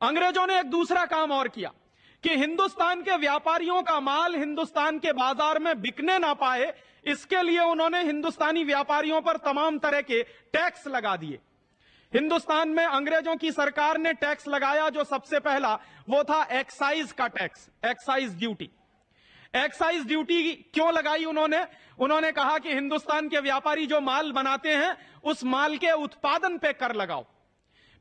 अंग्रेजों ने एक दूसरा काम और किया कि हिंदुस्तान के व्यापारियों का माल हिंदुस्तान के बाजार में बिकने ना पाए, इसके लिए उन्होंने हिंदुस्तानी व्यापारियों पर तमाम तरह के टैक्स लगा दिए। हिंदुस्तान में अंग्रेजों की सरकार ने टैक्स लगाया, जो सबसे पहला वो था एक्साइज का tax, excise duty. Excise duty क्यों लगाई उन्होंने कहा कि हिंदुस्तान के व्यापारी जो माल बनाते हैं उस माल के उत्पादन पे कर लगाओ।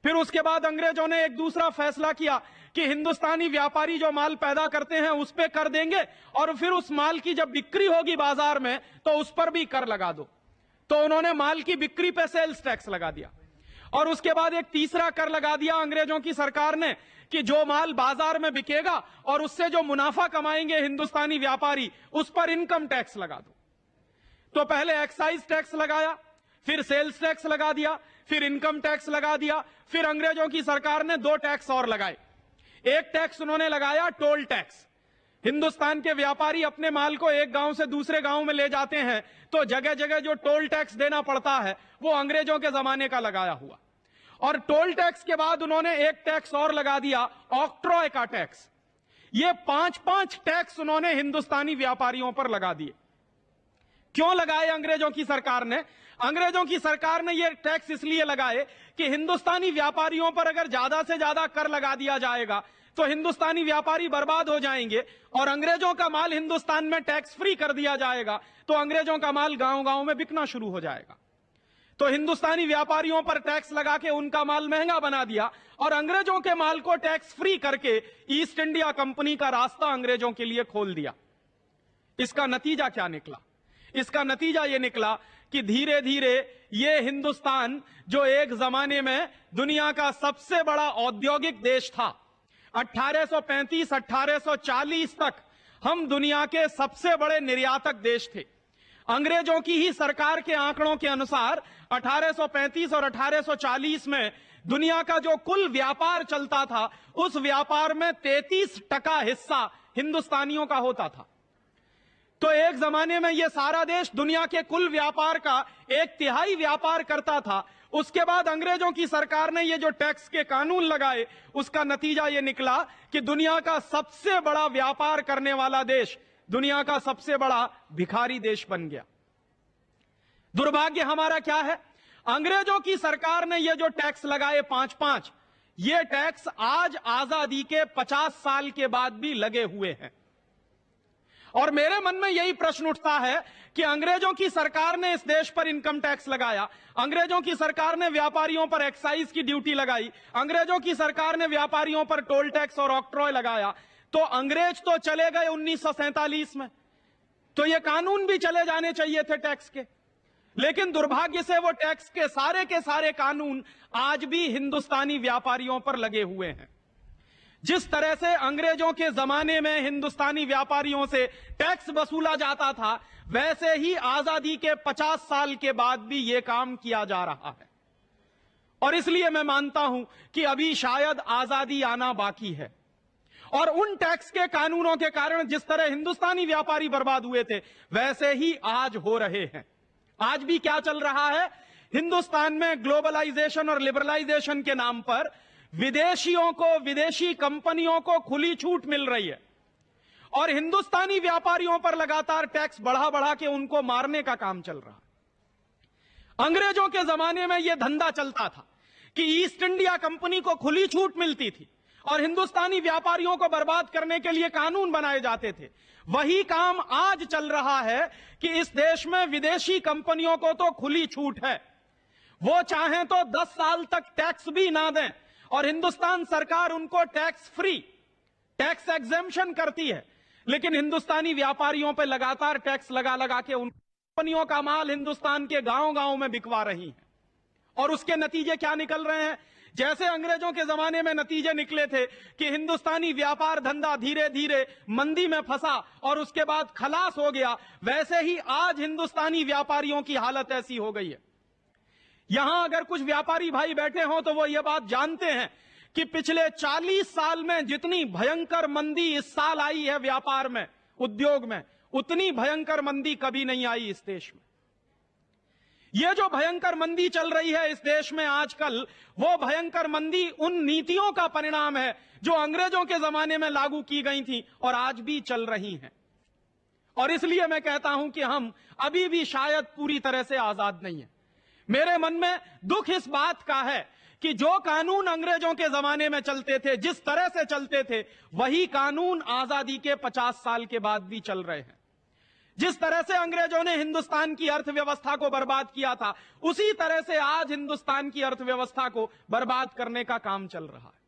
फिर उसके बाद अंग्रेजों ने एक दूसरा फैसला किया कि हिंदुस्तानी व्यापारी जो माल पैदा करते हैं उस पे कर देंगे, और फिर उस माल की जब बिक्री होगी बाजार में तो उस पर भी कर लगा दो। तो उन्होंने माल की बिक्री पे सेल्स टैक्स लगा दिया। और उसके बाद एक तीसरा कर लगा दिया अंग्रेजों की सरकार ने कि जो माल बाजार में बिकेगा और उससे जो मुनाफा कमाएंगे हिंदुस्तानी व्यापारी, उस पर इनकम टैक्स लगा दो। तो पहले एक्साइज टैक्स लगाया, फिर सेल्स टैक्स लगा दिया, फिर इनकम टैक्स लगा दिया। फिर अंग्रेजों की सरकार ने 2 टैक्स और लगाए। एक टैक्स उन्होंने लगाया टोल टैक्स। हिंदुस्तान के व्यापारी अपने माल को एक गांव से दूसरे गांव में ले जाते हैं तो जगह जगह जो टोल टैक्स देना पड़ता है वो अंग्रेजों के जमाने का लगाया हुआ। और टोल टैक्स के बाद उन्होंने एक टैक्स और लगा दिया, ऑक्ट्रॉय का टैक्स। ये 5-5 टैक्स उन्होंने हिंदुस्तानी व्यापारियों पर लगा दिए। क्यों लगाए अंग्रेजों की सरकार ने? अंग्रेजों की सरकार ने ये टैक्स इसलिए लगाए कि हिंदुस्तानी व्यापारियों पर अगर ज्यादा से ज्यादा कर लगा दिया जाएगा तो हिंदुस्तानी व्यापारी बर्बाद हो जाएंगे, और अंग्रेजों का माल हिंदुस्तान में टैक्स फ्री कर दिया जाएगा तो अंग्रेजों का माल गांव गांव में बिकना शुरू हो जाएगा। तो हिंदुस्तानी व्यापारियों पर टैक्स लगा के उनका माल महंगा बना दिया, और अंग्रेजों के माल को टैक्स फ्री करके ईस्ट इंडिया कंपनी का रास्ता अंग्रेजों के लिए खोल दिया। इसका नतीजा क्या निकला? इसका नतीजा यह निकला कि धीरे धीरे ये हिंदुस्तान, जो एक जमाने में दुनिया का सबसे बड़ा औद्योगिक देश था, 1835-1840 तक हम दुनिया के सबसे बड़े निर्यातक देश थे। अंग्रेजों की ही सरकार के आंकड़ों के अनुसार 1835 और 1840 में दुनिया का जो कुल व्यापार चलता था उस व्यापार में 33% हिस्सा हिंदुस्तानियों का होता था। तो एक जमाने में यह सारा देश दुनिया के कुल व्यापार का 1/3 व्यापार करता था। उसके बाद अंग्रेजों की सरकार ने ये जो टैक्स के कानून लगाए उसका नतीजा यह निकला कि दुनिया का सबसे बड़ा व्यापार करने वाला देश दुनिया का सबसे बड़ा भिखारी देश बन गया। दुर्भाग्य हमारा क्या है? अंग्रेजों की सरकार ने ये जो टैक्स लगाए 5-5, ये टैक्स आज आजादी के 50 साल के बाद भी लगे हुए हैं। और मेरे मन में यही प्रश्न उठता है कि अंग्रेजों की सरकार ने इस देश पर इनकम टैक्स लगाया, अंग्रेजों की सरकार ने व्यापारियों पर एक्साइज की ड्यूटी लगाई, अंग्रेजों की सरकार ने व्यापारियों पर टोल टैक्स और ऑक्ट्रॉय लगाया, तो अंग्रेज तो चले गए 1947 में, तो ये कानून भी चले जाने चाहिए थे टैक्स के। लेकिन दुर्भाग्य से वो टैक्स के सारे कानून आज भी हिंदुस्तानी व्यापारियों पर लगे हुए हैं। जिस तरह से अंग्रेजों के जमाने में हिंदुस्तानी व्यापारियों से टैक्स वसूला जाता था, वैसे ही आजादी के 50 साल के बाद भी यह काम किया जा रहा है। और इसलिए मैं मानता हूं कि अभी शायद आजादी आना बाकी है। और उन टैक्स के कानूनों के कारण जिस तरह हिंदुस्तानी व्यापारी बर्बाद हुए थे, वैसे ही आज हो रहे हैं। आज भी क्या चल रहा है? हिंदुस्तान में ग्लोबलाइजेशन और लिबरलाइजेशन के नाम पर विदेशियों को, विदेशी कंपनियों को खुली छूट मिल रही है, और हिंदुस्तानी व्यापारियों पर लगातार टैक्स बढ़ा बढ़ा के उनको मारने का काम चल रहा है। अंग्रेजों के जमाने में यह धंधा चलता था कि ईस्ट इंडिया कंपनी को खुली छूट मिलती थी और हिंदुस्तानी व्यापारियों को बर्बाद करने के लिए कानून बनाए जाते थे। वही काम आज चल रहा है कि इस देश में विदेशी कंपनियों को तो खुली छूट है, वो चाहें तो 10 साल तक टैक्स भी ना दें और हिंदुस्तान सरकार उनको टैक्स फ्री, टैक्स एग्जेम्पशन करती है, लेकिन हिंदुस्तानी व्यापारियों पर लगातार टैक्स लगा लगा के उन कंपनियों का माल हिंदुस्तान के गांव गांव में बिकवा रही है। और उसके नतीजे क्या निकल रहे हैं? जैसे अंग्रेजों के जमाने में नतीजे निकले थे कि हिंदुस्तानी व्यापार धंधा धीरे धीरे मंदी में फंसा और उसके बाद खलास हो गया, वैसे ही आज हिंदुस्तानी व्यापारियों की हालत ऐसी हो गई है। यहां अगर कुछ व्यापारी भाई बैठे हों तो वो ये बात जानते हैं कि पिछले 40 साल में जितनी भयंकर मंदी इस साल आई है व्यापार में, उद्योग में, उतनी भयंकर मंदी कभी नहीं आई इस देश में। ये जो भयंकर मंदी चल रही है इस देश में आजकल, वो भयंकर मंदी उन नीतियों का परिणाम है जो अंग्रेजों के जमाने में लागू की गई थी और आज भी चल रही हैं। और इसलिए मैं कहता हूं कि हम अभी भी शायद पूरी तरह से आजाद नहीं है। मेरे मन में दुख इस बात का है कि जो कानून अंग्रेजों के जमाने में चलते थे, जिस तरह से चलते थे, वही कानून आजादी के 50 साल के बाद भी चल रहे हैं। जिस तरह से अंग्रेजों ने हिंदुस्तान की अर्थव्यवस्था को बर्बाद किया था, उसी तरह से आज हिंदुस्तान की अर्थव्यवस्था को बर्बाद करने का काम चल रहा है।